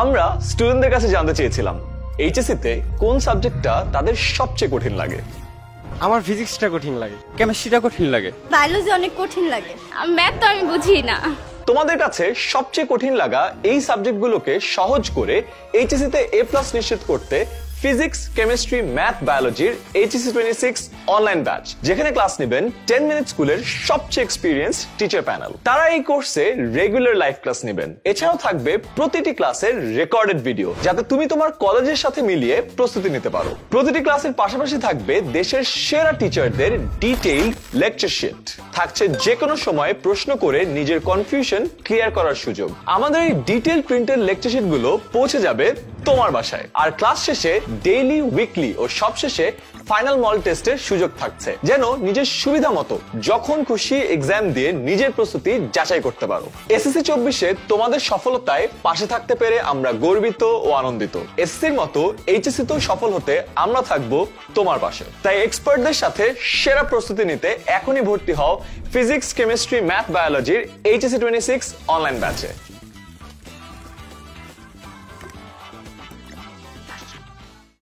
আমরা স্টুডেন্টদের কাছে জানতে চেয়েছিলাম এইচএসসি তে কোন সাবজেক্টটা তাদের সবচেয়ে কঠিন লাগে। আমার ফিজিক্সটা কঠিন লাগে, কেমিস্ট্রিটা কঠিন লাগে, বায়োলজি অনেক কঠিন লাগে, ম্যাথ তো আমি বুঝি না। তোমাদের কাছে সবচেয়ে কঠিন লাগা এই সাবজেক্টগুলোকে সহজ করে এইচএসসি তে A+ নিশ্চিত করতে ফিজিক্স, কেমিস্ট্রি, ম্যাথ, বায়োলজির এইচএসসি 26 অনলাইন ব্যাচ, যেখানে ক্লাস নেবেন 10 মিনিট স্কুলের সবচেয়ে এক্সপিরিয়েন্স টিচার প্যানেল। তারা এই কোর্সে রেগুলার লাইভ ক্লাস নেবেন। এছাড়াও থাকবে প্রতিটি ক্লাসের রেকর্ডেড ভিডিও, যাতে তুমি তোমার কলেজের সাথে মিলিয়ে প্রস্তুতি নিতে পারো। প্রতিটি ক্লাসের পাশাপাশি থাকবে দেশের সেরা টিচারদের ডিটেইলড লেকচার শিট। থাকছে যে কোনো সময় প্রশ্ন করে নিজের কনফিউশন ক্লিয়ার করার সুযোগ। আমাদের এই ডিটেইল প্রিন্টেড লেকচার শিট গুলো পৌঁছে যাবে তোমার বাসায়। আর ক্লাস শেষে ডেইলি, উইকলি ও সবশেষে ফাইনাল মল টেস্টের সুযোগ থাকছে, যেন নিজের সুবিধা মতো যখন খুশি এক্সাম দিয়ে নিজের প্রস্তুতি যাচাই করতে পারো। এসএসসি 24-এ তোমাদের সফলতায় পাশে থাকতে পেরে আমরা গর্বিত ও আনন্দিত। এসএসসির মতো এইচএসসি তেও সফল হতে আমরা থাকবো তোমার পাশে। তাই এক্সপার্টদের সাথে সেরা প্রস্তুতি নিতে এখনই ভর্তি হও ফিজিক্স, কেমিস্ট্রি, ম্যাথ, বায়োলজির এইচএসসি 26 অনলাইন ব্যাচে।